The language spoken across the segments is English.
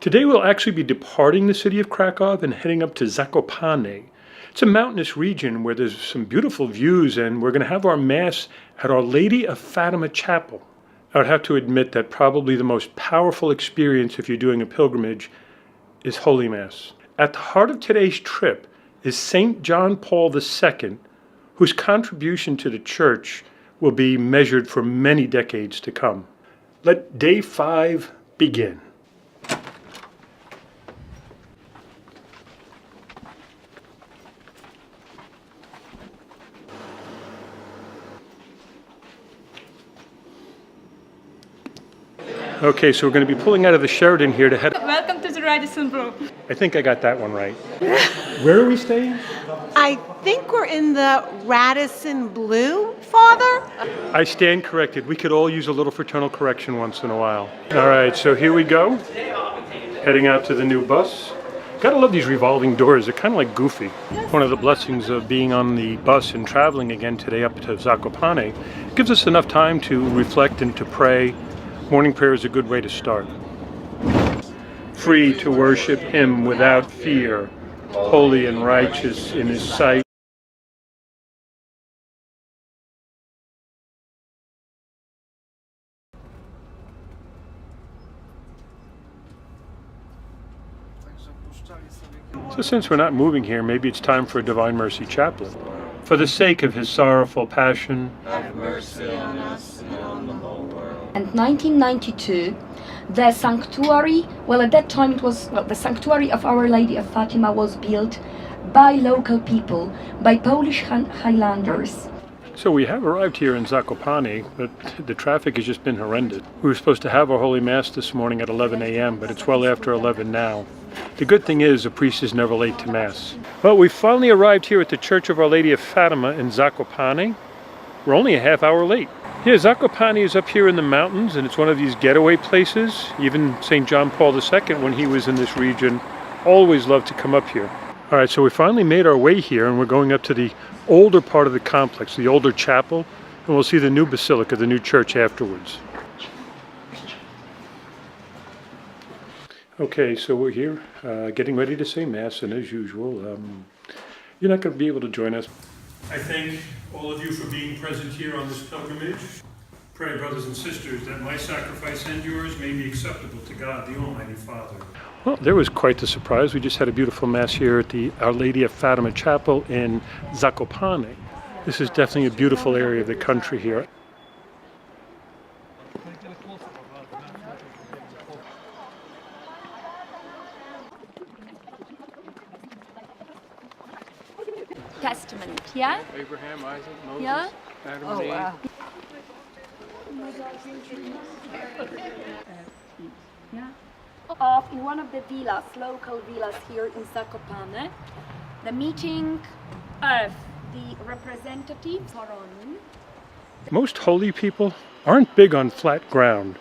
Today we'll actually be departing the city of Krakow and heading up to Zakopane. It's a mountainous region where there's some beautiful views, and we're going to have our Mass at Our Lady of Fatima Chapel. I would have to admit that probably the most powerful experience if you're doing a pilgrimage is Holy Mass. At the heart of today's trip is St. John Paul II, whose contribution to the Church will be measured for many decades to come. Let Day 5 begin. Okay, so we're going to be pulling out of the Sheraton here to head... Welcome to the Radisson Blu. I think I got that one right. Where are we staying? I think we're in the Radisson Blu, Father. I stand corrected. We could all use a little fraternal correction once in a while. All right, so here we go. Heading out to the new bus. Gotta love these revolving doors. They're kind of like goofy. One of the blessings of being on the bus and traveling again today up to Zakopane gives us enough time to reflect and to pray. Morning prayer is a good way to start. Free to worship Him without fear, holy and righteous in His sight. So since we're not moving here, maybe it's time for a Divine Mercy Chaplet. For the sake of His sorrowful passion, Have mercy on us and on the whole world. And 1992, the sanctuary, well at that time it was, the sanctuary of Our Lady of Fatima was built by local people, by Polish Highlanders. So we have arrived here in Zakopane, but the traffic has just been horrendous. We were supposed to have our Holy Mass this morning at 11 a.m., but it's well after 11 now. The good thing is a priest is never late to Mass. Well, we finally arrived here at the Church of Our Lady of Fatima in Zakopane. We're only a half hour late. Yeah, Zakopane is up here in the mountains, and it's one of these getaway places. Even St. John Paul II, when he was in this region, always loved to come up here. All right, so we finally made our way here, and we're going up to the older part of the complex, the older chapel, and we'll see the new basilica, the new church afterwards. Okay, so we're here getting ready to say Mass, and as usual, you're not going to be able to join us. I thank all of you for being present here on this pilgrimage. Pray, brothers and sisters, that my sacrifice and yours may be acceptable to God, the Almighty Father. Well, there was quite the surprise. We just had a beautiful Mass here at the Our Lady of Fatima Chapel in Zakopane. This is definitely a beautiful area of the country here. Testament, yeah? Abraham, Isaac, Moses, Yeah? Adam, and Eve. In one of the villas, local villas here in Zakopane, the meeting of the representatives are on. Most holy people aren't big on flat ground.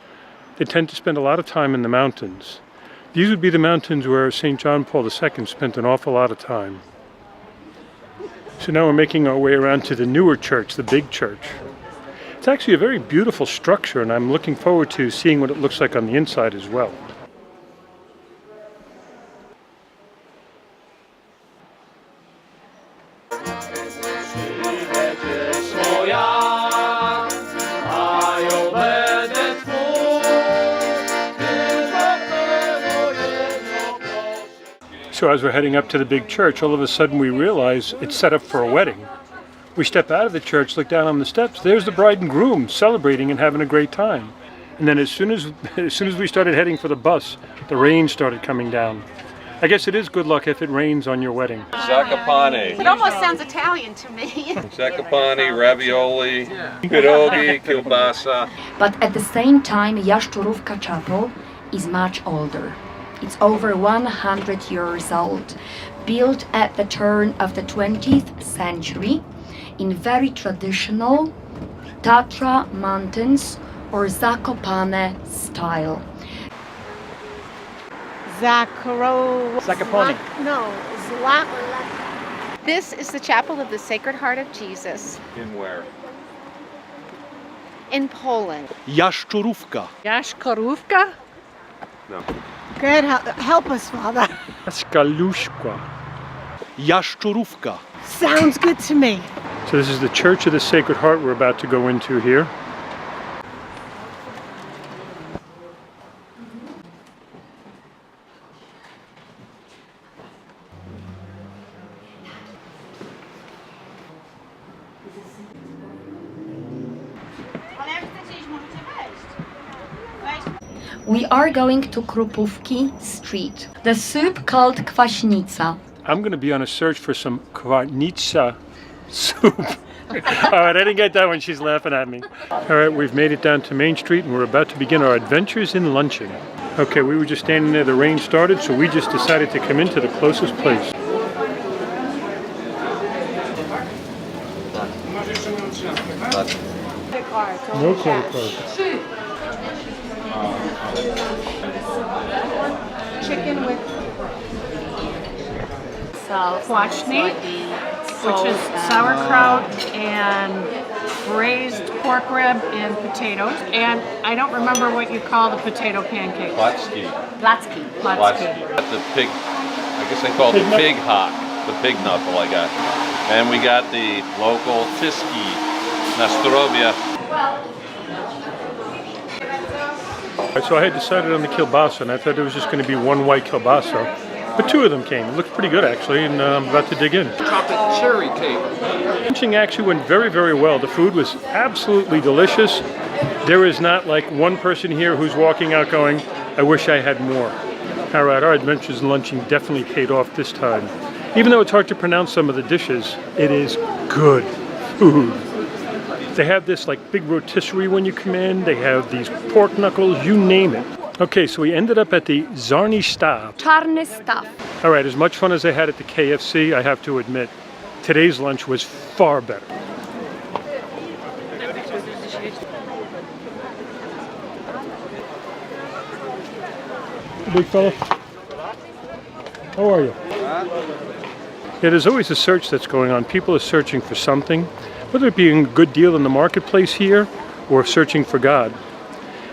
They tend to spend a lot of time in the mountains. These would be the mountains where St. John Paul II spent an awful lot of time. So now we're making our way around to the newer church, the big church. It's actually a very beautiful structure, and I'm looking forward to seeing what it looks like on the inside as well. So as we're heading up to the big church, all of a sudden we realize it's set up for a wedding. We step out of the church, look down on the steps, there's the bride and groom celebrating and having a great time. And then as soon as we started heading for the bus, the rain started coming down. I guess it is good luck if it rains on your wedding. Zakopane. It almost sounds Italian to me. Zakopane, ravioli, pierogi, kielbasa. But at the same time, Jaszczurówka Chapel is much older. It's over 100 years old, built at the turn of the 20th century in very traditional Tatra mountains or Zakopane style. Zakopane. This is the Chapel of the Sacred Heart of Jesus. In where? In Poland. Jaszczurówka. Jaszczurówka? No. Good. Help us, Father. Skalushka. Jaszczurówka. Sounds good to me. So this is the Church of the Sacred Heart we're about to go into here. We are going to Krupówki Street. The soup called kwaśnica. I'm going to be on a search for some kwarnitsa soup. All right, I didn't get that one. She's laughing at me. All right, we've made it down to Main Street and we're about to begin our adventures in luncheon. Okay, we were just standing there. The rain started, so we just decided to come into the closest place. No credit card. Chicken with Kwaśni, which is sauerkraut and braised pork rib and potatoes. And I don't remember what you call the potato pancake. Platsky. Platsky. The pig, I guess they call it the pig hock, the pig knuckle I got. And we got the local Tiski, Nastrovia. So I had decided on the kielbasa, and I thought there was just going to be one white kielbasa. But two of them came. It looked pretty good, actually, and I'm about to dig in. Chocolate cherry cake. Lunching actually went very, very well. The food was absolutely delicious. There is not like one person here who's walking out going, I wish I had more. All right, our adventures in lunching definitely paid off this time. Even though it's hard to pronounce some of the dishes, it is good food. They have this like big rotisserie when you come in. They have these pork knuckles, you name it. Okay, so we ended up at the Czarny Staw. Czarny staw. All right, as much fun as I had at the KFC, I have to admit, today's lunch was far better. Big fella. How are you? Yeah, there's always a search that's going on. People are searching for something, whether it be a good deal in the marketplace here or searching for God.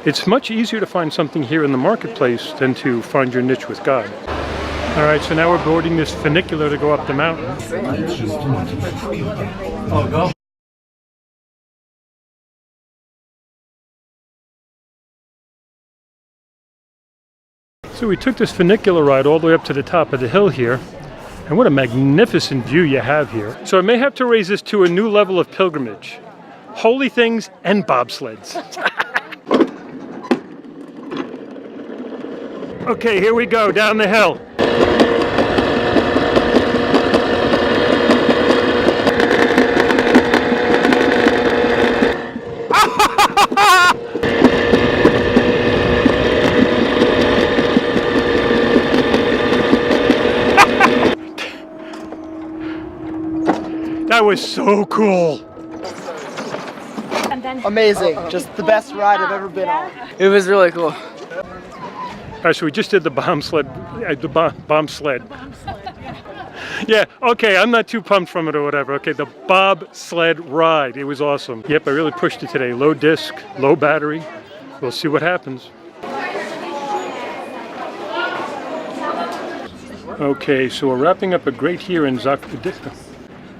It's much easier to find something here in the marketplace than to find your niche with God. All right, so now we're boarding this funicular to go up the mountain. So we took this funicular ride all the way up to the top of the hill here. And what a magnificent view you have here. So I may have to raise this to a new level of pilgrimage. Holy things and bobsleds. Okay, here we go, down the hill. That was so cool. Amazing. Just the best ride I've ever been on. It was really cool. All right, so we just did the bomb sled. Bomb sled. Yeah, okay, I'm not too pumped from it or whatever. Okay, the bobsled ride. It was awesome. Yep, I really pushed it today. Low disc, low battery. We'll see what happens. Okay, so we're wrapping up a great here in Zakopane.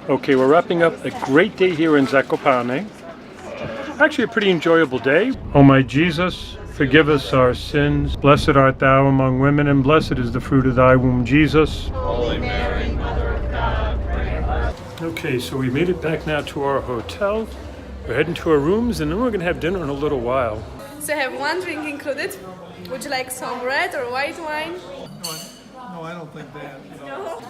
Okay, we're wrapping up a great day here in Zakopane. Actually, a pretty enjoyable day. Oh my Jesus, forgive us our sins. Blessed art thou among women, and blessed is the fruit of thy womb, Jesus. Holy Mary, Mother of God, pray for us. Okay, so we made it back now to our hotel. We're heading to our rooms, and then we're going to have dinner in a little while. So I have one drink included. Would you like some red or white wine? No, I don't think that. No.